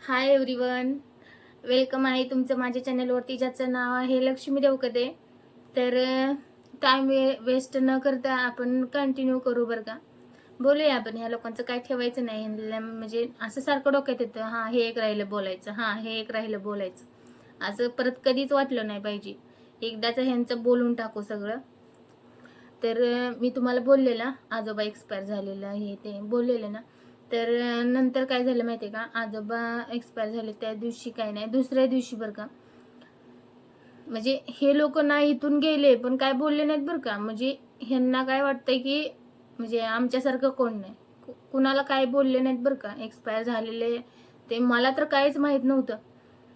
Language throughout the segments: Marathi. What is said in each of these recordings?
हाय एव्हरीवन, वेलकम आहे तुमचं माझ्या चॅनलवरती, ज्याचं नाव आहे लक्ष्मी देवकते. तर टाइम वेस्ट न करता आपण कंटिन्यू करू बरं का. बोलूया आपण. ह्या लोकांचं काय ठेवायचं नाही, म्हणजे असं सारखं डोक्यात येतं, हां हे एक राहिलं बोलायचं, हां हे एक राहिलं बोलायचं, असं परत कधीच वाटलं नाही पाहिजे. एकदाचं ह्यांचं बोलून टाकू सगळं. तर मी तुम्हाला बोललेला आजोबा एक्सपायर झालेलं हे ते बोललेलं ना. तर नंतर काय झालं माहिती आहे का, आजोबा एक्सपायर झाले त्या दिवशी काय नाही, दुसऱ्या दिवशी बरं का, म्हणजे हे लोक ना इथून गेले पण काय बोलले नाहीत बरं का. म्हणजे ह्यांना काय वाटतंय की म्हणजे आमच्यासारखं कोण नाही, कुणाला काय बोलले नाहीत बरं का. एक्सपायर झालेले ते मला तर काहीच माहीत नव्हतं,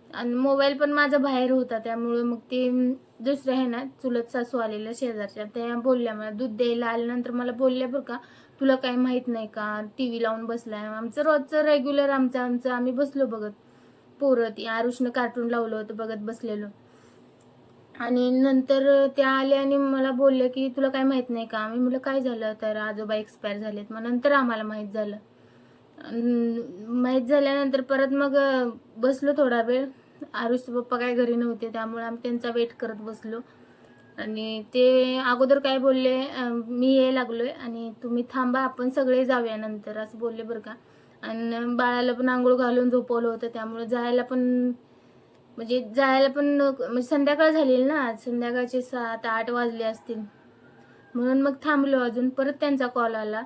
आणि मोबाईल पण माझा बाहेर होता, त्यामुळे मग ते दुसऱ्या आहे ना चुलत सासू आलेल्या शेजारच्या, त्या बोलल्या मला दूध द्यायला आल्यानंतर मला बोलल्या बरं का, तुला काही माहीत नाही का, टी व्ही लावून बसलाय. आमचं रोजचं रेग्युलर आमचं आम्ही बसलो बघत, पोरं ती आरुषनं कार्टून लावलं होतं बघत बसलेलो. आणि नंतर त्या आल्या आणि मला बोलले की तुला काय माहीत नाही का. आम्ही म्हटलं काय झालं, तर आजोबा एक्सपायर झालेत. मग नंतर आम्हाला माहीत झालं. माहीत झाल्यानंतर परत मग बसलो थोडा वेळ. आरुषचे पप्पा काय घरी नव्हते, त्यामुळे आम्ही त्यांचा वेट करत बसलो. आणि ते अगोदर काय बोलले, मी ये लागलोय आणि तुम्ही थांबा, आपण सगळे जाऊया नंतर, असं बोलले बरं का. आणि बाळाला पण आंघोळ घालून झोपवलं होतं, त्यामुळे जायला पण म्हणजे संध्याकाळ झालेली ना, संध्याकाळचे 7-8 वाजले असतील. म्हणून मग थांबलो अजून. परत त्यांचा कॉल आला,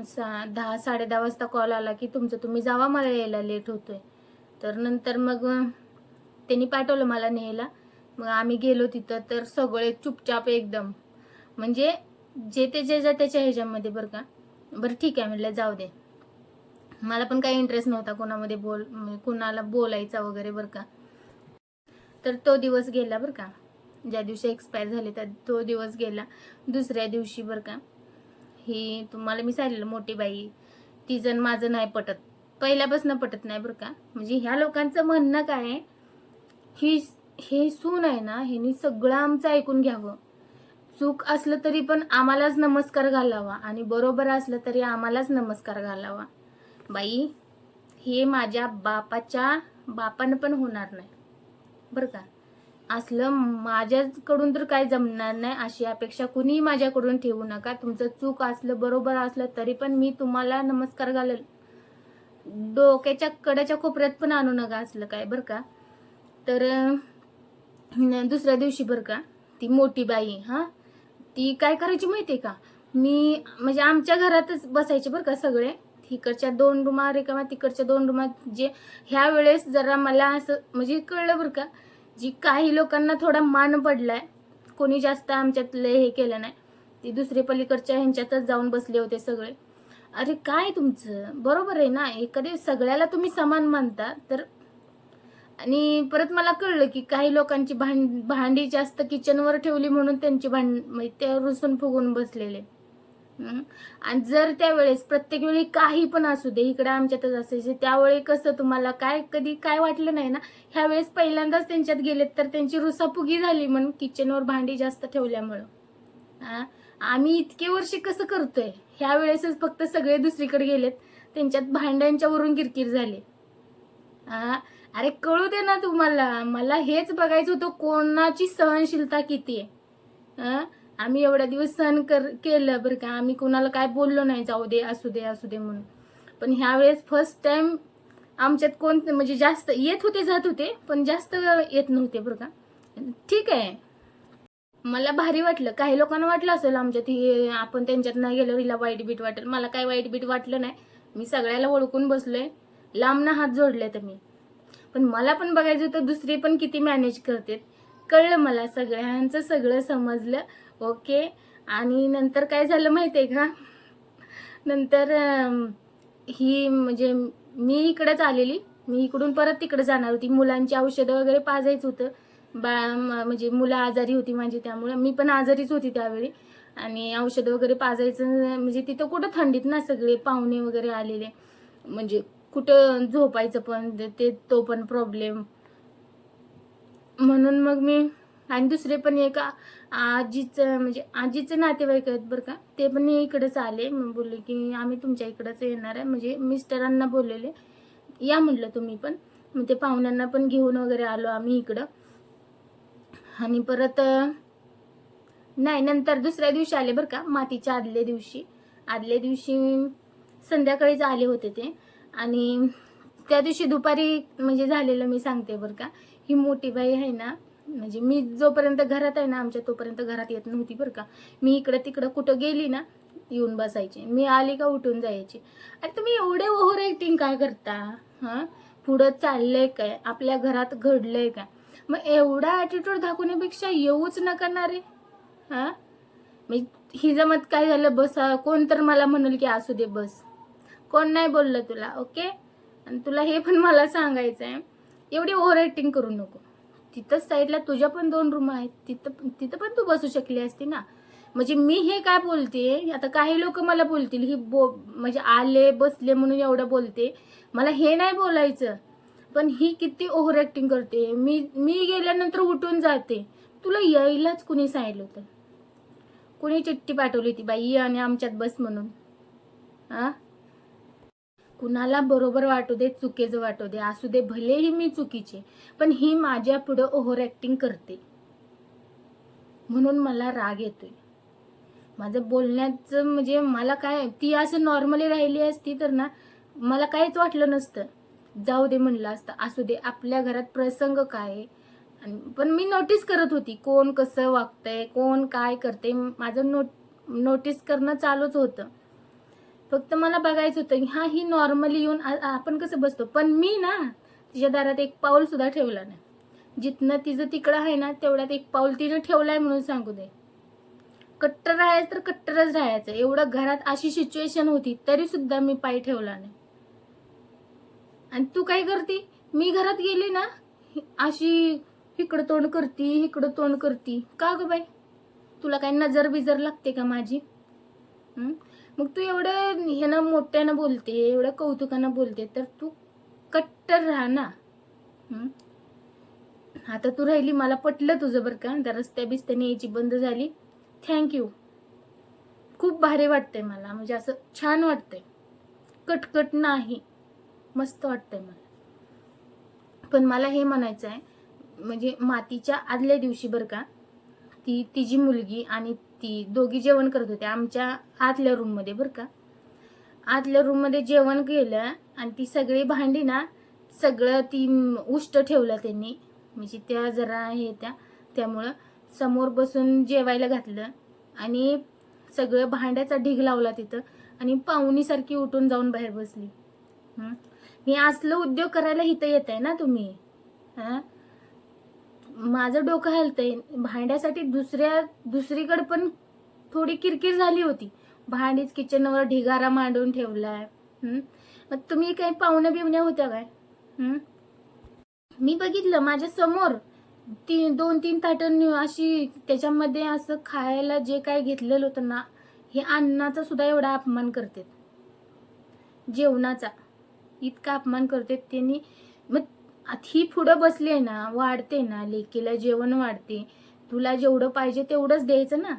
10-10:30 वाजता कॉल आला की तुमचं तुम्ही जावा, मला यायला लेट होतोय. तर नंतर मग त्यांनी पाठवलं मला न्यायला. मग आम्ही गेलो तिथं, तर सगळे चुपचाप एकदम, म्हणजे जे ते जे त्याच्या ह्याच्यामध्ये बरं का. बरं ठीक आहे म्हटलं, जाऊ दे. मला पण काही इंटरेस्ट नव्हता कोणामध्ये कुणाला बोलायचा वगैरे बरं का. तर तो दिवस गेला बरं का, ज्या दिवशी एक्सपायर झाले त्या तो दिवस गेला. दुसऱ्या दिवशी बरं का, ही तुम्हाला मी सांगितलं मोठी बाई, तिचं माझं नाही पटत, पहिल्यापासून पटत नाही बरं का. म्हणजे ह्या लोकांचं म्हणणं काय आहे, ही हे सून आहे ना, ह्यांनी सगळं आमचं ऐकून घ्यावं. चूक असलं तरी पण आम्हालाच नमस्कार घालावा, आणि बरोबर असलं तरी आम्हालाच नमस्कार घालावा. बाई, हे माझ्या बापानं पण होणार नाही बरं का. असलं माझ्याकडून तर काय जमणार नाही, अशी अपेक्षा कुणीही माझ्याकडून ठेवू नका. तुमचं चूक असलं बरोबर असलं तरी पण मी तुम्हाला नमस्कार घालेल, डोक्याच्या कड्याच्या कोपऱ्यात पण आणू नका असलं काय बरं का. तर दुसऱ्या दिवशी बरं का, ती मोठी बाई ती काय करायची माहितीये का, मी म्हणजे आमच्या घरातच बसायचे बरं का सगळे, तिकडच्या 2 रूमा रिकाम्या, तिकडच्या 2 रूमा. जे ह्या वेळेस जरा मला असं म्हणजे कळलं बरं का, जी काही लोकांना थोडा मान पडलाय, कोणी जास्त आमच्यातलं हे केलं नाही, ती दुसरी पलीकडच्या ह्यांच्यातच जाऊन बसले होते सगळे. अरे काय तुमचं बरोबर आहे ना, एखादी सगळ्याला तुम्ही समान मानता तर. आणि परत मला कळलं की काही लोकांची भांडी जास्त किचनवर ठेवली म्हणून त्यांची म्हणजे ते रुसून फुगून बसलेले. आणि जर त्यावेळेस प्रत्येक वेळी काही पण असू दे, इकडे आमच्यातच असायचे, त्यावेळी कसं तुम्हाला काय कधी काय वाटलं नाही ना. ह्या वेळेस पहिल्यांदाच त्यांच्यात गेलेत तर त्यांची रुसाफुगी झाली म्हणून किचनवर भांडी जास्त ठेवल्यामुळं. आम्ही इतके वर्ष कसं करतोय, ह्या वेळेसच फक्त सगळे दुसरीकडे गेलेत, त्यांच्यात भांड्यांच्या वरून किरकिर झाली. अरे कळू दे ना तुम्हाला, मला हेच बघायचं होतं कोणाची सहनशीलता किती आहे. आम्ही एवढ्या दिवस सहन केलं बरं का, आम्ही कुणाला काय बोललो नाही, जाऊ दे असू दे असू दे म्हणून. पण ह्या वेळेस फर्स्ट टाइम आमच्यात कोण म्हणजे जास्त येत होते जात होते, पण जास्त येत नव्हते बरं का. ठीक आहे, मला भारी वाटलं. काही लोकांना वाटलं असेल आमच्यात ही आपण त्यांच्यात नाही गेलो हिला वाईट बीट वाटेल, मला काय वाईट बीट वाटलं नाही. मी सगळ्याला ओळखून बसलोय, लांबना हात जोडले तर मी. पण मला पण बघायचं होतं दुसरे पण किती मॅनेज करतात. कळलं मला, सगळ्यांचं सगळं समजलं. ओके. आणि नंतर काय झालं माहितीये का, नंतर ही म्हणजे मी इकडेच आलेली, मी इकडून परत तिकडे जाणार होती, मुलांची औषधं वगैरे पाजायचं होतं. म्हणजे मुलं आजारी होती माझी, त्यामुळे मी पण आजारीच होती त्यावेळी. आणि औषधं वगैरे पाजायचं म्हणजे तिथं कुठं थंडीत ना, सगळे पाहुणे वगैरे आलेले, म्हणजे कुठं झोपायचं पण तो पण प्रॉब्लेम. म्हणून मग मी, आणि दुसरे पण एक आजीचं म्हणजे आजीचे नातेवाईक आहेत बरं का, ते पण इकडेच आले. मग बोलले की आम्ही तुमच्या इकडेच येणार आहे, म्हणजे मिस्टरांना बोललेले या म्हटलं तुम्ही पण. मग ते पाहुण्यांना पण घेऊन वगैरे आलो आम्ही इकडं. आणि परत नाही, नंतर दुसऱ्या दिवशी आले बरं का, मातीच्या आदल्या दिवशी संध्याकाळीच आले होते ते. आणि त्या दिवशी दुपारी म्हणजे झालेलं मी सांगते बरं का. ही मोठी बाई आहे ना, म्हणजे मी जोपर्यंत घरात आहे ना आमच्या, तोपर्यंत घरात येत नव्हती बरं का. मी इकडं तिकडं कुठं गेली ना येऊन बसायची, मी आली का उठून जायची. अरे तुम्ही एवढे ओव्हर ॲक्टिंग काय करता? हां, पुढं चाललंय काय, आपल्या घरात घडलंय काय, मग एवढा ॲटिट्यूड दाखवण्यापेक्षा येऊच नका ना रे. हां, मी ही जमत काय झालं बसा, कोण तर मला म्हणेल की असू दे बस. कोण नाही बोललं तुला? ओके. आणि तुला हे पण मला सांगायचं आहे, एवढी ओव्हर ॲक्टिंग करू नको. तिथंच साईडला तुझ्या पण 2 रूम आहेत, तिथं पण तू बसू शकली असती ना. म्हणजे मी हे काय बोलते, आता काही लोक मला बोलतील ही म्हणजे आले बसले म्हणून एवढं बोलते, मला हे नाही बोलायचं. पण ही किती ओव्हर ॲक्टिंग करते. मी गेल्यानंतर उठून जाते. तुला यायलाच कुणी सांगितलं होतं? कुणी चिठ्ठी पाठवली होती बाई आणि आमच्यात बस म्हणून? हा, कुणाला बरोबर वाटू दे, चुकीचं वाटू दे, असू दे, भलेही मी चुकीचे, पण ही माझ्या पुढं ओव्हर ॲक्टिंग करते म्हणून मला राग येतोय. माझं बोलण्याचं म्हणजे मला काय, ती असं नॉर्मली राहिली असती तर ना मला काहीच वाटलं नसतं, जाऊ दे म्हणलं असतं, असू दे, आपल्या घरात प्रसंग काय. पण मी नोटीस करत होती कोण कसं वागतंय, कोण काय करते, माझं नोटीस करणं चालूच होतं. फक्त मला बघायचं होतं हा ही नॉर्मली येऊन आपण कसं बसतो, पण मी ना तिच्या दारात एक पाऊल सुद्धा ठेवला नाही. जिथनं तिचं तिकडं आहे ना तेवढ्यात एक पाऊल तिने ठेवलाय म्हणून सांगू दे. कट्टर राहायचं तर कट्टरच राहायचं, एवढं घरात अशी सिच्युएशन होती तरी सुद्धा मी पाय ठेवला नाही. आणि तू काय करती, मी घरात गेली ना अशी इकडं तोंड करती, इकडं तोंड करती का ग बाई? तुला काय नजर बिजर लागते का माझी? मग तू एवढं ह्यानं मोठ्यानं बोलते, एवढं कौतुकानं बोलते, तर तू कट्टर राहा ना. आता तू राहिली, मला पटलं तुझं बरं का, त्या रस्त्या बिस्त्याने यायची बंद झाली, थँक्यू. खूप भारी वाटतंय मला, म्हणजे असं छान वाटतंय, कटकट नाही, मस्त वाटतंय मला. पण मला हे म्हणायचं आहे, म्हणजे मातीच्या आदल्या दिवशी बरं का, तिची मुलगी आणि ती दोघी जेवण करत होते आमच्या आतल्या रूममध्ये बरं का. आतल्या रूममध्ये जेवण केलं आणि ती सगळी भांडी ना सगळं ती उष्ट ठेवलं त्यांनी, म्हणजे त्या जरा हे त्यामुळं समोर बसून जेवायला घातलं आणि सगळं भांड्याचा ढीग लावला तिथं आणि पाहुणीसारखी उठून जाऊन बाहेर बसली. मी असलं उद्योग करायला इथं येत आहे ना तुम्ही? हां, माझं डोकं हलतंय भांड्यासाठी. दुसरीकडे पण थोडी किरकिर झाली होती, भांडीच किचनवर ढिगारा मांडून ठेवलाय. मग तुम्ही काही पाहुण्या बिवण्या होत्या काय? मी बघितलं माझ्या समोर 2-3 ताटं अशी, त्याच्यामध्ये असं खायला जे काय घेतलेलं होतं ना, हे अन्नाचा सुद्धा एवढा अपमान करते, जेवणाचा इतका अपमान करते त्यांनी. मग ही पुढं बसली आहे ना, वाढते ना, लेकीला जेवण वाढते, तुला जेवढं पाहिजे तेवढंच द्यायचं ना,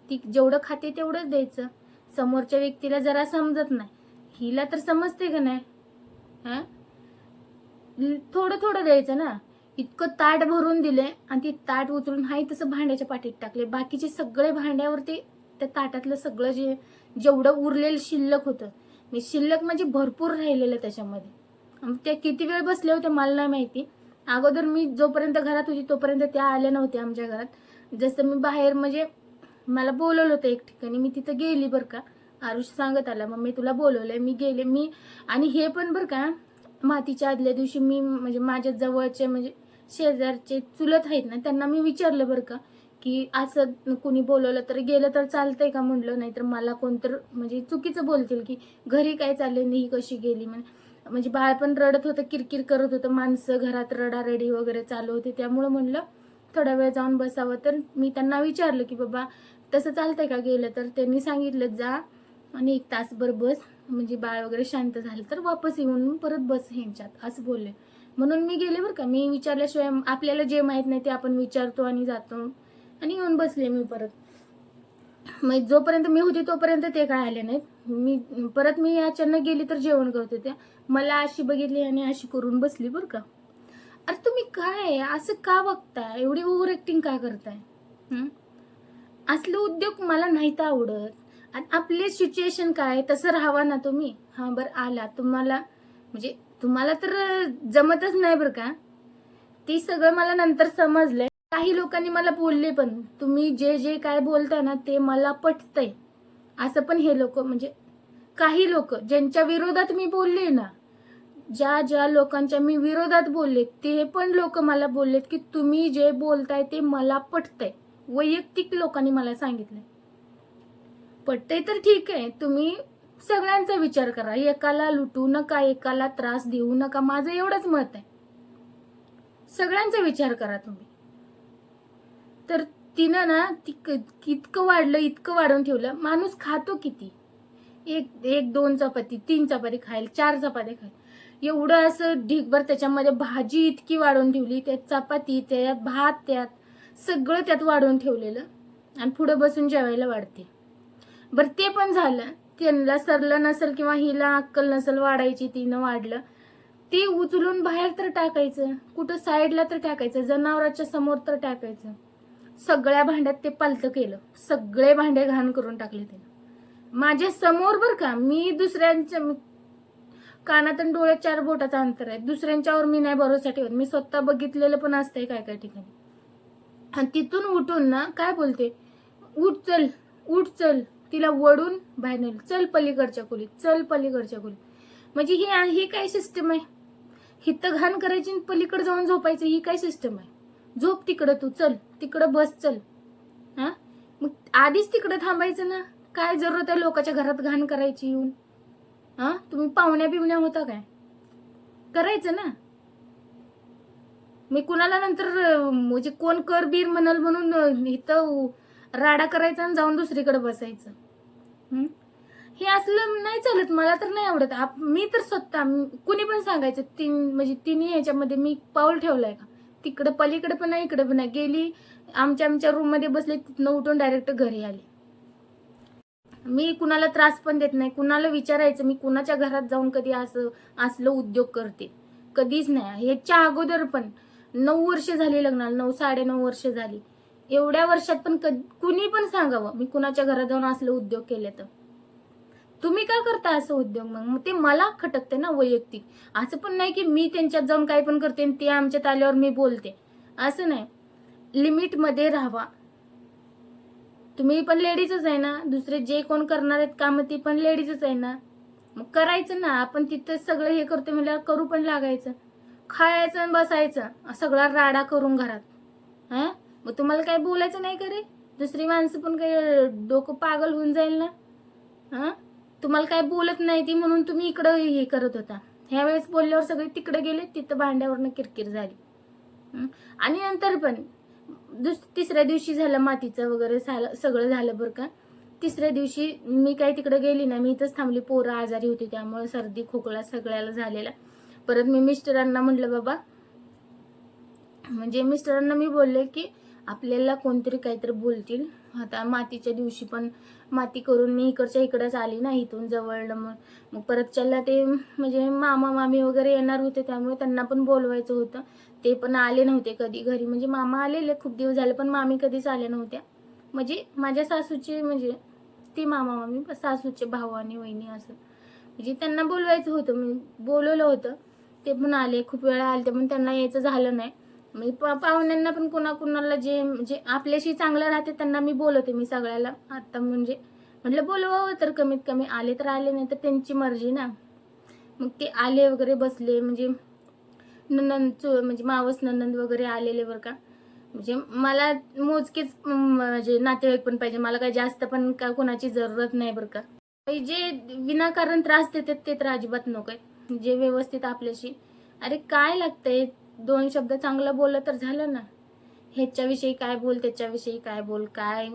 ती जेवढं खाते तेवढंच द्यायचं. समोरच्या व्यक्तीला जरा समजत नाही, हिला तर समजते का नाही? हा, थोडं थोडं द्यायचं ना. इतकं ताट भरून दिले आणि ती ताट उचलून हाय तसं भांड्याच्या पाठीत टाकले. बाकीचे सगळे भांड्यावरती त्या ताटातलं सगळं जेवढं उरलेलं शिल्लक होतं, मी शिल्लक म्हणजे भरपूर राहिलेलं त्याच्यामध्ये. त्या किती वेळ बसले होते मला नाही माहिती. अगोदर मी जोपर्यंत घरात होती तोपर्यंत त्या आल्या नव्हत्या आमच्या घरात. जसं मी बाहेर म्हणजे मला बोलवलं होतं एक ठिकाणी, मी तिथं गेली बरं का. आरुष सांगत आला मम्मी तुला बोलवलंय, मी गेले. आणि हे पण बरं का, मातीच्या आदल्या दिवशी मी म्हणजे माझ्या जवळचे म्हणजे शेजारचे चुलत आहेत ना, त्यांना मी विचारलं बरं का की असं कुणी बोलवलं तर गेलं तर चालतंय का म्हणलं, नाहीतर मला कोणतर म्हणजे चुकीचं बोलतील की घरी काय चाललंय नाही, कशी गेली. म्हणजे बाळ पण रडत होतं, किरकिर करत होतं, माणसं घरात रडारडी वगैरे चालू होते, त्यामुळं म्हणलं थोडा वेळ जाऊन बसावं. तर मी त्यांना विचारलं की बाबा तसं चालतंय का गेलं तर? त्यांनी सांगितलं जा आणि 1 तासभर बस, म्हणजे बाळ वगैरे शांत झालं तर वापस येऊन परत बस ह्यांच्यात, असं बोलले. म्हणून मी गेले बरं का. मी विचारल्याशिवाय, आपल्याला जे माहीत नाही ते आपण विचारतो आणि जातो, आणि येऊन बसले मी परत. मग जोपर्यंत मी होती तोपर्यंत ते काय आले नाहीत. मी अचानक गेली तर जेवण करत होत्या. मला अशी बघितली आणि अशी करून बसली बरं का. अरे तुम्ही काय असं का बघताय, एवढी ओव्हर ऍक्टिंग का करताय? असले उद्योग मला नाहीत आवडत. आणि आपली सिच्युएशन काय तसं राहावा ना तुम्ही. हा बरं आला तुम्हाला, म्हणजे तुम्हाला तर जमतच नाही बरं का. ती सगळं मला नंतर समजलंय. काही लोकांनी मला बोलले पण, तुम्ही जे जे काय बोलताय ना ते मला पटतंय असं पण हे लोक, म्हणजे काही लोक ज्यांच्या विरोधात मी बोलले ना, ज्या ज्या लोकांच्या मी विरोधात बोलले ते पण लोक मला बोललेत की तुम्ही जे बोलताय ते मला पटतंय. वैयक्तिक लोकांनी मला सांगितलंय. पटतंय तर ठीक आहे, तुम्ही सगळ्यांचा विचार करा, एकाला लुटू नका, एकाला त्रास देऊ नका, माझं एवढंच मत आहे. सगळ्यांचा विचार करा तुम्ही. तर तिनं ना इतकं वाढलं, इतकं वाढवून ठेवलं. माणूस खातो किती? एक दोन चपाती, 3 चपाती खाईल, 4 चपाती खाईल, एवढं असं ढीगभर त्याच्यामध्ये भाजी इतकी वाढवून ठेवली, त्यात चपाती, त्यात भात, त्यात सगळं त्यात वाढवून ठेवलेलं आणि पुढे बसून जेवायला वाढते. बरं ते पण झालं, त्यांना सरलं नसेल किंवा हिला अक्कल नसेल वाढायची, तिनं वाढलं, ते उचलून बाहेर तर टाकायचं, कुठं साईडला तर टाकायचं, जनावराच्या समोर तर टाकायचं. सगळ्या भांड्यात ते पालतं केलं, सगळे भांडे घाण करून टाकले त्याने माझ्या समोर बरं का. मी दुसऱ्यांच्या कानात आणि डोळ्यात 4 बोटाचं अंतर आहे, दुसऱ्यांच्यावर मी नाही भरोसा ठेवत. मी स्वतः बघितलेलं पण असतंय काय काय ठिकाणी. आणि तिथून उठून ना काय बोलते, उठ चल, उठ चल, तिला वडून बाहेर नेलं, चल पलीकडच्या खोलीत, चल पलीकडच्या खोलीत. म्हणजे ही काय सिस्टम आहे? हिथं घाण करायची आणि पलीकडे जाऊन झोपायचं, ही काय सिस्टम आहे? झोप तिकडं, तू चल तिकडं बस, चल. हा मग आधीच तिकडं थांबायचं ना, काय जरूरत आहे लोकांच्या घरात घाण करायची येऊन? हा तुम्ही पाहुण्या बिवण्या होता काय? करायचं ना. मी कुणाला नंतर म्हणजे कोण कर बीर म्हणाल म्हणून इथं राडा करायचा आणि जाऊन दुसरीकडे बसायचं. हे असलं नाही चालत, मला तर नाही आवडत. मी तर स्वतः कुणी पण सांगायचं म्हणजे तिन्ही ह्याच्यामध्ये मी पाऊल ठेवलंय का? तिकडं पलीकडे पण नाही, इकडे पण नाही. गेली आमच्या रूम मध्ये बसले, तिथनं उठून डायरेक्ट घरी आले. मी कुणाला त्रास पण देत नाही. कुणाला विचारायचं मी कुणाच्या घरात जाऊन कधी असलं उद्योग करते? कधीच नाही. ह्याच्या अगोदर पण 9 वर्ष झाली लग्नाला, 9-9.5 वर्ष झाली. एवढ्या वर्षात पण कुणी पण सांगावं मी कुणाच्या घरात जाऊन असलं उद्योग केले तर. तुम्ही का करता असं उद्योग? मग ते मला खटकते ना वैयक्तिक. असं पण नाही की मी त्यांच्यात जाऊन काय पण करते आणि ते आमच्यात आल्यावर मी बोलते, असं नाही. लिमिट मध्ये राहावा. तुम्ही पण लेडीजच आहे ना, दुसरे जे कोण करणार आहेत काम ती पण लेडीजच आहे ना, मग करायचं ना. आपण तिथं सगळं हे करतो म्हणजे करू पण लागायचं. खायचं आणि बसायचं सगळा राडा करून घरात. हा मग तुम्हाला काय बोलायचं नाही का रे? दुसरी माणसं पण काही डोकं पागल होऊन जाईल ना. हा तुम्हाला काय बोलत नाही ती म्हणून तुम्ही इकडं हे करत होता. ह्या वेळेस बोलल्यावर सगळे तिकडे गेले, तिथं भांड्यावरनं किरकिर झाली. आणि नंतर पण तिसऱ्या दिवशी झालं मातीचं वगैरे सगळं झालं बरं का. तिसऱ्या दिवशी मी काही तिकडे गेली ना, मी इथंच थांबली. पोरं आजारी होती त्यामुळे सर्दी खोकला सगळ्याला झालेला. परत मी मिस्टरांना म्हटलं बाबा, म्हणजे मिस्टरांना मी बोलले की आपल्याला कोणतरी काहीतरी बोलतील. आता मातीच्या दिवशी पण माती करून मी इकडच्या इकडंच आली ना, इथून जवळनं. मग परतच्याला ते म्हणजे मामा मामी वगैरे येणार होते त्यामुळे त्यांना पण बोलवायचं होतं. ते पण आले नव्हते कधी घरी. म्हणजे मामा आलेले खूप दिवस झाले पण मामी कधीच आल्या नव्हत्या. म्हणजे माझ्या सासूचे म्हणजे ती मामा मामी सासूचे भाऊ आणि वहिनी असं म्हणजे त्यांना बोलवायचं होतं. मी बोलवलं होतं, ते पण आले, खूप वेळा आले, पण त्यांना यायचं झालं नाही. मी पाहुण्यांना पण कुणाला जे म्हणजे आपल्याशी चांगलं राहते त्यांना मी बोलवते. मी सगळ्याला आता म्हणजे म्हटलं बोलवावं तर कमीत कमी. आले तर आले, नाही तर त्यांची मर्जी ना. मग ते आले वगैरे बसले. म्हणजे ननंद म्हणजे मावस ननंद वगैरे आलेले बरं का. म्हणजे मला मोजकेच म्हणजे नातेवाईक पण पाहिजे, मला काही जास्त पण का कोणाची जरूरत नाही बरं का. जे विनाकारण त्रास देतात ते तर अजिबात नकोय. जे व्यवस्थित आपल्याशी, अरे काय लागतंय, 2 शब्द चांगलं बोललं तर झालं ना. ह्याच्याविषयी काय बोल, त्याच्याविषयी काय बोल, काय.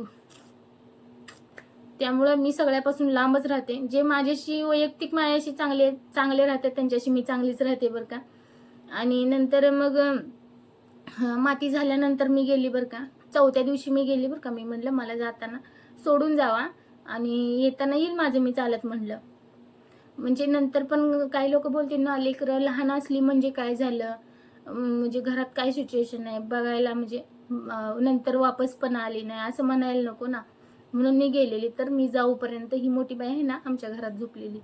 त्यामुळं मी सगळ्यापासून लांबच राहते. जे माझ्याशी वैयक्तिक माझ्याशी चांगले राहतात त्यांच्याशी मी चांगलीच राहते बरं का. आणि नंतर मग माती झाल्यानंतर मी गेली बरं का. 4थ्या दिवशी मी गेली बरं का. मी म्हटलं मला जाताना सोडून जावा आणि येताना येईल माझं मी चालत म्हटलं. म्हणजे नंतर पण काही लोक बोलतील ना, लेकरं लहान असली म्हणजे काय झालं, म्हणजे घरात काय सिच्युएशन आहे बघायला, म्हणजे नंतर वापस पण आली नाही असं म्हणायला नको ना, म्हणून मी गेलेली. तर मी जाऊपर्यंत ही मोठी बाई आहे ना आमच्या घरात झोपलेली.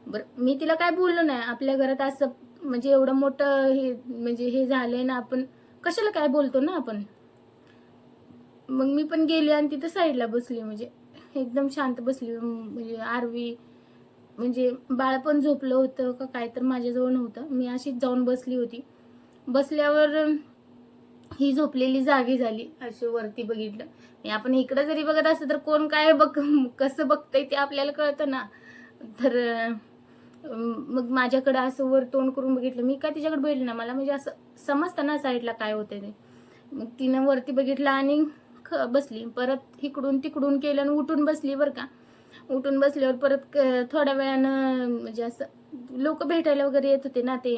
बरं, मी तिला काय बोललो नाही. आपल्या घरात असं म्हणजे एवढं मोठं हे म्हणजे हे झालंय ना, आपण कशाला काय बोलतो ना आपण. मग मी पण गेली आणि तिथं साईडला बसली, म्हणजे एकदम शांत बसली. म्हणजे आरवी म्हणजे बाळ पण झोपलं होतं का काय तर माझ्याजवळ नव्हतं. मी अशीच जाऊन बसली होती. बसल्यावर ही झोपलेली जागी झाली. अशी वरती बघितलं. आपण इकडं जरी बघत असतं तर कोण काय कसं बघतंय ते आपल्याला कळतं ना. तर मग माझ्याकडे असं वर तोंड करून बघितलं. मी काय तिच्याकडे बघितलं ना, मला म्हणजे असं समजतं ना साईडला काय होतंय ते. मग तिनं वरती बघितलं आणि बसली. परत इकडून तिकडून केलं आणि उठून बसली बरं का. उठून बसल्यावर परत थोड्या वेळानं म्हणजे असं लोक भेटायला वगैरे येत होते ना ते,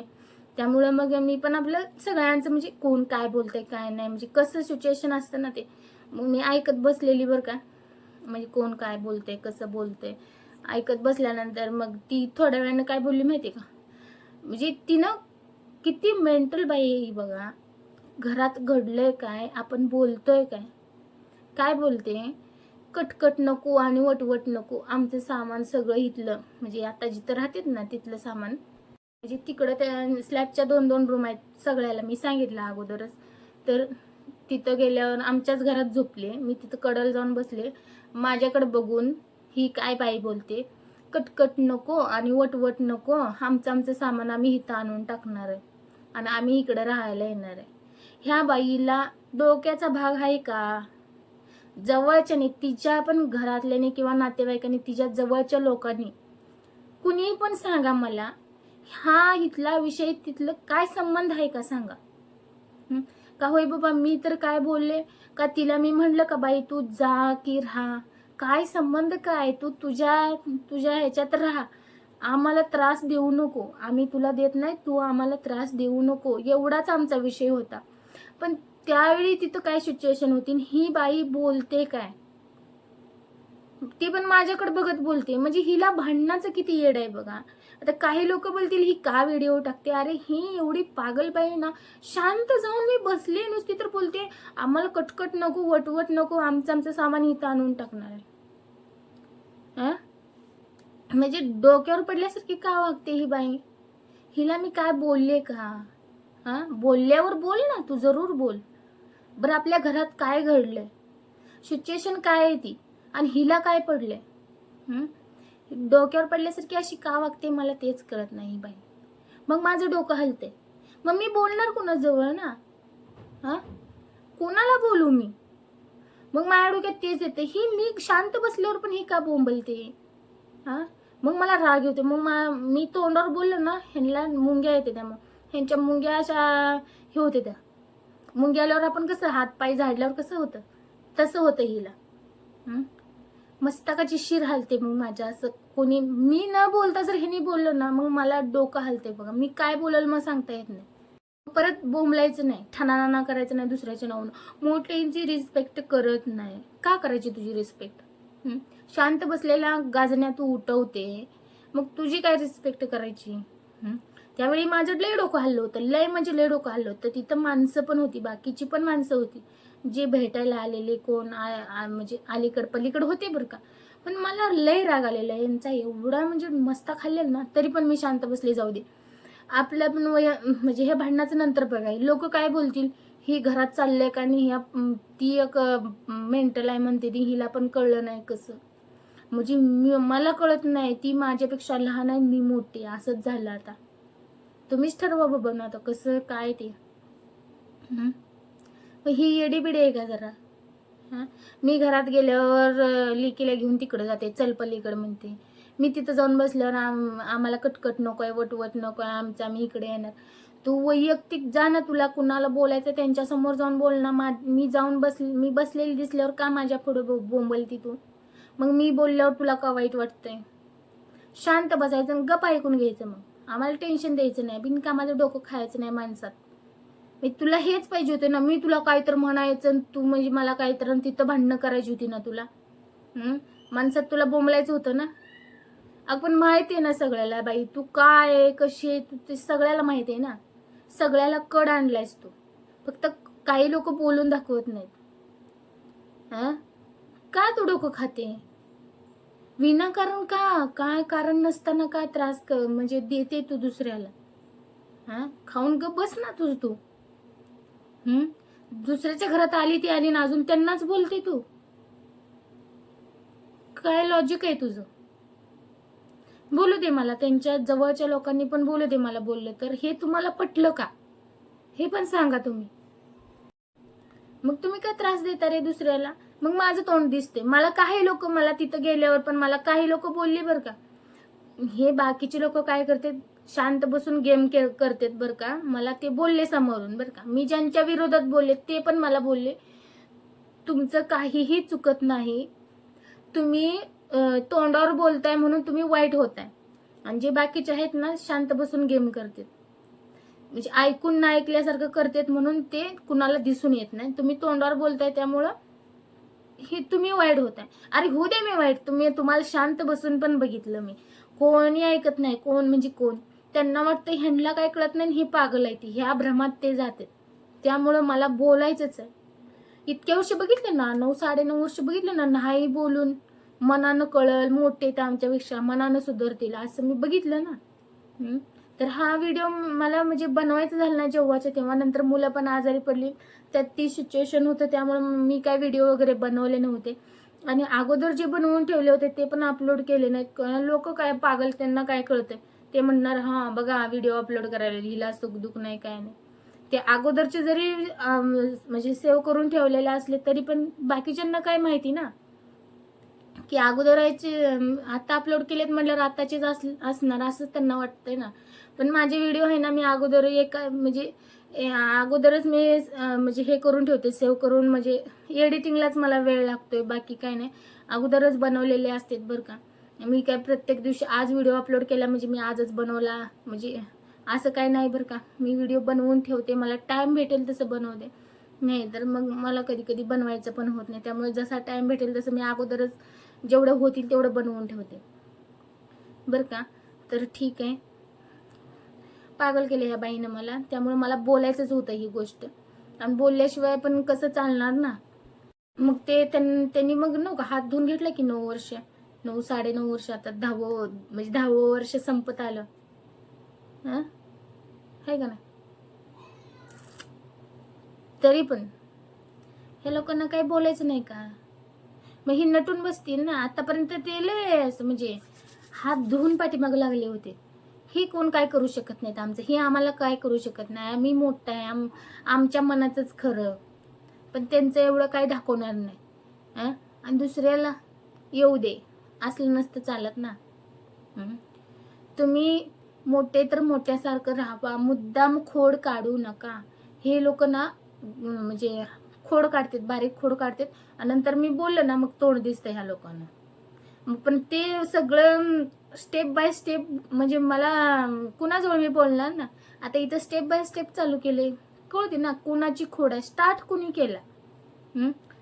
त्यामुळं मग मी पण आपलं सगळ्यांचं म्हणजे कोण काय बोलतंय काय नाही, म्हणजे कसं सिच्युएशन असतं ना ते, मग मी ऐकत बसलेली बरं का. म्हणजे कोण काय बोलतंय कसं बोलतंय ऐकत बसल्यानंतर मग ती थोड्या वेळानं काय बोलली माहिती का, म्हणजे तिनं किती मेंटल बाई आहे ही बघा. घरात घडलंय काय, आपण बोलतोय काय, काय बोलते, कटकट नको आणि वटवट नको. आमचं सामान सगळं इथलं म्हणजे आता जिथं राहतात ना तिथलं सामान, म्हणजे तिकडं त्या स्लॅबच्या 2-2 रूम आहेत सगळ्याला मी सांगितलं अगोदरच. तर तिथं गेल्यावर आमच्याच घरात झोपले. मी तिथं कडल जाऊन बसले. माझ्याकडे बघून ही काय बाई बोलते, कटकट नको आणि वटवट नको. आमचं सामान आम्ही इथं आणून टाकणार आहे आणि आम्ही इकडं राहायला येणार आहे. ह्या बाईला डोक्याचा भाग आहे का? जवळच्याने तिच्या पण घरातल्याने किंवा नातेवाईकांनी, तिच्या जवळच्या लोकांनी कुणीही पण सांगा मला, हा इथला विषय तिथलं काय संबंध आहे का सांगा. का होय बाबा मी तर काय बोलले का, तिला मी म्हणलं का बाई तू जा की राहा, काय संबंध काय, तू तुझ्या तुझ्या ह्याच्यात राहा, आम्हाला त्रास देऊ नको, आम्ही तुला देत नाही, तू आम्हाला त्रास देऊ नको, एवढाच आमचा विषय होता. पण त्यावेळी तिथं काय सिच्युएशन होती, ही बाई बोलते काय, ती पण माझ्याकडे बघत बोलते. म्हणजे हिला भांडणाचं किती येड आहे बघा. आता काही लोक बोलतील ही का व्हिडिओ टाकते, अरे ही एवढी पागल बाई ना, शांत जाऊन मी बसले नुसती तर बोलते आम्हाला कटकट नको वटवट नको, आमचं सामान इथं आणून टाकणार आहे. म्हणजे डोक्यावर पडल्यासारखी का वागते ही बाई. हिला मी काय बोलले का? बोलल्यावर बोल ना, तू जरूर बोल. बरं आपल्या घरात काय घडलंय, सिच्युएशन काय आहे ती, आणि हिला काय पडलंय. डोक्यावर पडल्यासारखी अशी का वागते मला तेच कळत नाही बाई. मग माझं डोकं हलते, मग मी बोलणार कुणाजवळ ना. कोणाला बोलू मी. मग माझ्या डोक्यात तेच येते, ही मी शांत बसल्यावर पण ही का बोंबलते. मग मला राग येतो. मग मी तोंडावर बोललो ना, ह्यांना मुंग्या येते त्या, मग ह्यांच्या मुंग्या अशा हे होते त्या. मुंग्या आल्यावर आपण कसं हात पाय झाडल्यावर कसं होतं तसं होतं हिला. मस्तकाची शिर हलते मग माझ्या. असं कोणी मी न बोलता जर ह्यानी बोललं ना, मग मला डोकं हलते बघा. मी काय बोलल मग सांगता येत नाही. परत बोंबलायचं नाही, ठाणाना करायचं नाही दुसऱ्याच्या नावानं. मोठ्यांची रिस्पेक्ट करत नाही. का करायची तुझी रिस्पेक्ट. शांत बसलेला गाजण्या तू उठवते, मग तुझी काय रिस्पेक्ट करायची. त्यावेळी माझं लय डोकं हल्लं होतं, लय म्हणजे लय डोकं हल्लं होतं. तिथं माणसं पण होती, बाकीची पण माणसं होती जे भेटायला आलेले, कोण म्हणजे अलीकड पलीकड होते बरं का. पण मला लय राग आलेला यांचा एवढा, म्हणजे मस्ता खाल्लेला ना, तरी पण मी शांत बसले. जाऊ दे आपल्या पण म्हणजे हे भांडणाचं नंतर बघाय लोक काय बोलतील, ही घरात चाललंय का नाही, ती एक मेंटल आहे म्हणते ती, हिला पण कळलं नाही कसं. म्हणजे मला कळत नाही, ती माझ्यापेक्षा लहान आहे, मी मोठी, असंच झालं. आता तुम्हीच ठरवा बाबा ना आता कसं काय ते. ही येडी बिडी आहे का जरा. मी घरात गेल्यावर लिकीला घेऊन तिकडे जाते, चल पलीकडे म्हणते. मी तिथं जाऊन बसल्यावर आम्हाला कटकट नकोय वटवट नकोय, आमचं आम्ही इकडे येणार. तू वैयक्तिक जा ना, तुला कुणाला बोलायचं त्यांच्या समोर जाऊन बोल ना. मी बसलेली दिसल्यावर का माझ्या पुढे बोंबलती तू. मग मी बोलल्यावर तुला का वाईट वाटतंय. शांत बसायचं आणि गप ऐकून घ्यायचं. मग आम्हाला टेन्शन द्यायचं नाही, बिनकामाचं डोकं खायचं नाही माणसात. मी तुला हेच पाहिजे होते ना, मी तुला काय तर म्हणायचं, तू म्हणजे मला काय तर तिथं भांडणं करायची होती ना तुला. माणसात तुला बोंबलायचं होतं ना. आपण माहिती आहे ना सगळ्याला, बाई तू काय आहे, कशी आहे, तू ते सगळ्याला माहिती आहे ना. सगळ्याला कड आणलायस तू. फक्त काही लोक बोलून दाखवत नाहीत. काय तू डोकं खाते विनाकारण? काय कारण नसताना काय त्रास म्हणजे देते तू दुसऱ्याला? खाऊन गप बस ना तुझ तू. दुसऱ्याच्या घरात आली ती आली ना, अजून त्यांनाच बोलते तू. काय लॉजिक आहे तुझं? बोलू दे मला, त्यांच्या जवळच्या लोकांनी पण बोलू दे मला बोललं तर. हे तुम्हाला पटलं का हे पण सांगा तुम्ही. मग तुम्ही काय त्रास देता रे दुसऱ्याला? मग माझं तोंड दिसते मला. काही लोक मला तिथं गेल्यावर पण मला काही लोक बोलले बरं का. हे बाकीचे लोक काय करतात, शांत बसून गेम करतात बरं का. मला ते बोलले समोरून बरं का. मी ज्यांच्या विरोधात बोलले ते पण मला बोलले तुमचं काहीही चुकत नाही, तुम्ही तोंडावर बोलताय म्हणून तुम्ही वाईट होताय. आणि जे बाकीचे आहेत ना शांत बसून गेम करतात, म्हणजे ऐकून ना ऐकल्यासारखं करतात म्हणून ते कुणाला दिसून येत नाही. तुम्ही तोंडावर बोलताय त्यामुळं हे तुम्ही वाईट होताय. अरे होऊ दे मी वाईट, तुम्हाला शांत बसून पण बघितलं मी. कोणी ऐकत नाही. कोण म्हणजे कोण? त्यांना वाटतं ह्यांना काय कळत नाही, हे पागल आहे ती, ह्या भ्रमात ते जाते. त्यामुळं मला बोलायचंच आहे. इतक्या वर्ष बघितलं ना, 9-9.5 वर्ष बघितलं ना, नाही बोलून मनानं कळल, मोठे तर आमच्यापेक्षा मनानं सुधारतील असं मी बघितलं ना. तर हा व्हिडिओ मला म्हणजे बनवायचं झालं ना जेव्हाच्या तेव्हा. नंतर मुलं पण आजारी पडली, त्यात ती सिच्युएशन होतं, त्यामुळे मी काय व्हिडिओ वगैरे बनवले नव्हते. आणि अगोदर जे बनवून ठेवले होते ते पण अपलोड केले नाहीत. लोक काय पागल, त्यांना काय कळतंय. ते म्हणणार हा बघा व्हिडिओ अपलोड करायला, हिला सुख दुख नाही काय नाही. ते अगोदरचे जरी म्हणजे सेव्ह करून ठेवलेले असले तरी पण बाकीच्यांना काय माहिती ना की अगोदराचे आता अपलोड केलेत म्हटल्यावर आताचेच असणार असंच त्यांना वाटतंय ना. पण माझे व्हिडिओ आहे ना मी अगोदर म्हणजे अगोदरच मी म्हणजे हे करून ठेवते, सेव्ह करून. म्हणजे एडिटिंगलाच मला वेळ लागतोय, बाकी काय नाही. अगोदरच बनवलेले असतात बरं का. मी काय प्रत्येक दिवशी आज व्हिडिओ अपलोड केला म्हणजे मी आजच बनवला म्हणजे असं काय नाही बरं का. मी व्हिडिओ बनवून ठेवते, मला टाइम भेटेल तसं बनवते. नाही तर मग मला कधी कधी बनवायचं पण होत नाही. त्यामुळे जसा टाइम भेटेल तसं मी अगोदरच जेवढं होतील तेवढं बनवून ठेवते बरं का. तर ठीक आहे, पागल केले ह्या बाईनं मला. त्यामुळे मला बोलायचंच होतं ही गोष्ट. आणि बोलल्याशिवाय पण कसं चालणार ना. मग ते त्यांनी मग नका हात धुवून घेतला की 9 वर्ष, 9-9.5 वर्ष, आता 10वं म्हणजे 10वं वर्ष संपत आलं. आहे का नाही? तरी पण हे लोकांना काही बोलायचं नाही का? मग ही नटून बसतील ना. आतापर्यंत ते लय असं म्हणजे हात धुवून पाठीमाग लागले होते. ही कोण काय करू शकत नाहीत आमचं, ही आम्हाला काय करू शकत नाही. आम्ही मोठं आहे, आमच्या मनाचंच खरं. पण त्यांचं एवढं काय दाखवणार नाही. आणि दुसऱ्याला येऊ दे असलं नसतं चालत ना. तुम्ही मोठे तर मोठ्यासारखं राहावा, मुद्दाम खोड काढू नका. हे लोक ना म्हणजे खोड काढतात, बारीक खोड काढतात. आणि नंतर मी बोललं ना मग तोंड दिसतं ह्या लोकांना. पण ते सगळं स्टेप बाय स्टेप म्हणजे मला कुणाजवळ मी बोलणार ना. आता इथं स्टेप बाय स्टेप चालू केले, कळते ना कुणाची खोड आहे, स्टार्ट कुणी केला.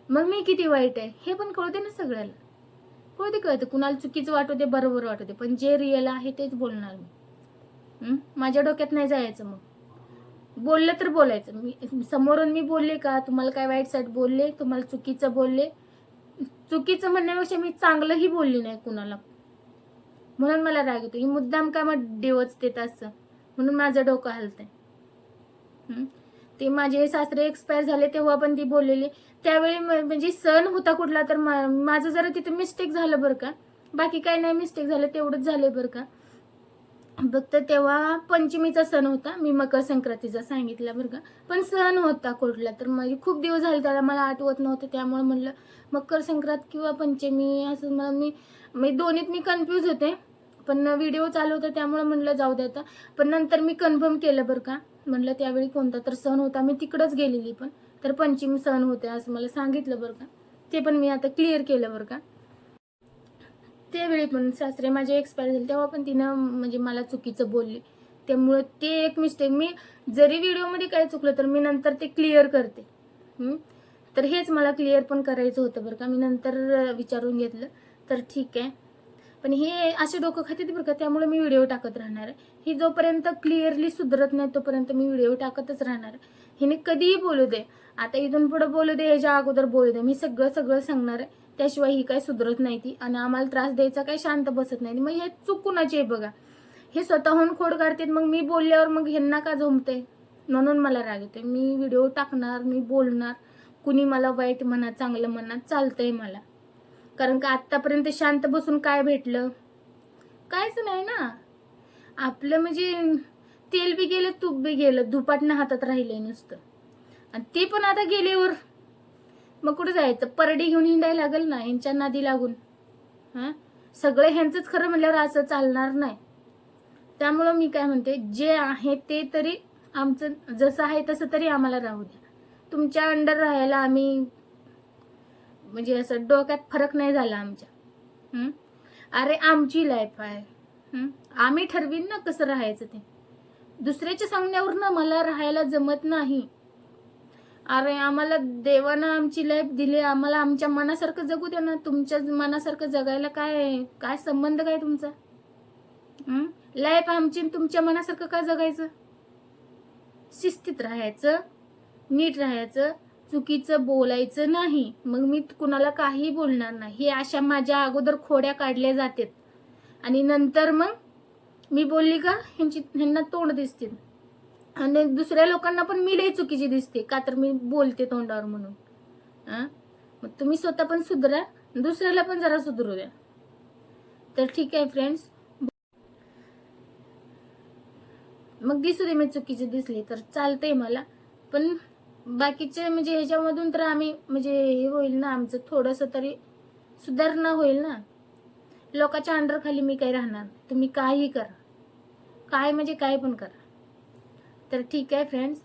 मग मी किती वाईट आहे हे पण कळते ना सगळ्याला. कळते कुणाला चुकीचं वाटू दे, बरोबर वाटू दे, पण जे रिअल आहे तेच बोलणार मी. माझ्या डोक्यात नाही जायचं. मग बोललं तर बोलायचं. मी समोरून मी बोलले का तुम्हाला काय वाईट साईड बोलले, तुम्हाला चुकीचं बोलले, चुकीचं म्हणण्यापेक्षा मी चांगलंही बोलली नाही कुणाला, म्हणून मला राग येतो. ही मुद्दाम का मग डिवच देत असं, म्हणून माझं डोकं हलतंय. ते माझे सासरे एक्सपायर झाले तेव्हा पण ती बोललेली. त्यावेळी म्हणजे सण होता कुठला तर माझं जरा तिथं मिस्टेक झालं बरं का. बाकी काय नाही मिस्टेक झालं, तेवढंच झालं बरं का. फक्त तेव्हा पंचमीचा सण होता, मी मकर संक्रांतीचा सांगितला बरं का. पण सण होता कुठला तर म्हणजे खूप दिवस झाले त्याला मला आठवत नव्हतं. त्यामुळे म्हणलं मकर संक्रांत किंवा पंचमी असं मला मी दोन्हीत मी कन्फ्यूज होते. पण व्हिडिओ चालू होता त्यामुळे म्हणलं जाऊ दे आता. पण नंतर मी कन्फर्म केलं बरं का. म्हणलं त्यावेळी कोणता तर सण होता, मी तिकडंच गेलेली पण तर पंचमी सण होते असं मला सांगितलं बरं का. ते पण मी आता क्लिअर केलं बरं का. त्यावेळी पण सासरे माझे एक्सपायर झाले तेव्हा पण तिनं म्हणजे मला चुकीचं बोलले. त्यामुळे ते एक मिस्टेक, मी जरी व्हिडिओमध्ये काय चुकलं तर मी नंतर ते क्लिअर करते. तर हेच मला क्लिअर पण करायचं होतं बरं का. मी नंतर विचारून घेतलं तर ठीक आहे. पण हे असे डोकं खाते बरं का, त्यामुळे मी व्हिडिओ टाकत राहणार आहे. ही जोपर्यंत क्लिअरली सुधरत नाही तोपर्यंत मी व्हिडिओ टाकतच राहणार आहे. हिने कधीही बोलू दे, आता इथून पुढे बोलू दे, याच्या अगोदर बोलू दे, मी सगळं सगळं सांगणार आहे. त्याशिवाय ही काय सुधरत नाही ती, आणि आम्हाला त्रास द्यायचा काही शांत बसत नाही. मग हे चुकूनच आहे बघा, हे स्वतःहून खोड काढतात. मग मी बोलल्यावर मग ह्यांना का जमते, म्हणून मला राग येते. मी व्हिडिओ टाकणार, मी बोलणार, कुणी मला वाईट म्हणा चांगलं म्हणा चालतंय मला. कारण का आत्तापर्यंत शांत बसून काय भेटलं, कायच नाही ना. आपलं म्हणजे तेल बी गेलं, तूप बी गेलं, धुपाटणं हातात राहिले नुसतं. आणि ते पण आता गेल्यावर मग कुठं जायचं, परडी घेऊन हिंडायला लागेल ना ह्यांच्या नादी लागून. हां, सगळं ह्यांचंच खरं म्हणल्यावर असं चालणार नाही. त्यामुळं मी काय म्हणते, जे आहे ते तरी आमचं जसं आहे तसं तरी आम्हाला राहू द्या. तुमच्या अंडर राहायला आम्ही म्हणजे असं डोक्यात फरक नाही झाला आमच्या. अरे आमची लाईफ आहे, आम्ही ठरवीन ना कसं राहायचं ते. दुसऱ्याच्या सांगण्यावर ना मला राहायला जमत नाही. अरे आम्हाला देवानं आमची लाईफ दिली, आम्हाला आमच्या मनासारखं जगू द्या ना. तुमच्या मनासारखं जगायला काय संबंध काय तुमचा? लाईफ आमची तुमच्या मनासारखं का जगायचं? शिस्तीत राहायचं, नीट राहायचं, चुकीचं बोलायचं नाही. मग मी कुणाला काही बोलणार नाही. हे अशा माझ्या अगोदर खोड्या काढल्या जातात आणि नंतर मग मी बोलली का ह्यांना तोंड दिसतील, आणि दुसऱ्या लोकांना पण मी लई चुकीची दिसते का तर मी बोलते तोंडावर म्हणून. मग तुम्ही स्वतः पण सुधरा, दुसऱ्याला पण जरा सुधरू द्या. तर ठीक आहे फ्रेंड्स, मग दिसू दे मी चुकीचे दिसले तर चालतंय मला. पण बाकीचे म्हणजे ह्याच्यामधून तर आम्ही म्हणजे हे होईल ना, आमचं थोडंसं तरी सुधारणा होईल ना. लोकांच्या अंडर खाली मी काही राहणार, तुम्ही काही करा, काय म्हणजे काय पण करा. तर ठीक आहे फ्रेंड्स,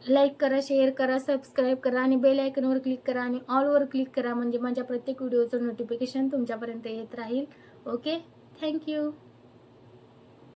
लाईक करा, शेअर करा, सबस्क्राईब करा आणि बेल आयकॉनवर क्लिक करा आणि ऑलवर क्लिक करा, म्हणजे माझ्या प्रत्येक व्हिडिओचं नोटिफिकेशन तुमच्यापर्यंत येत राहील. Okay, thank you.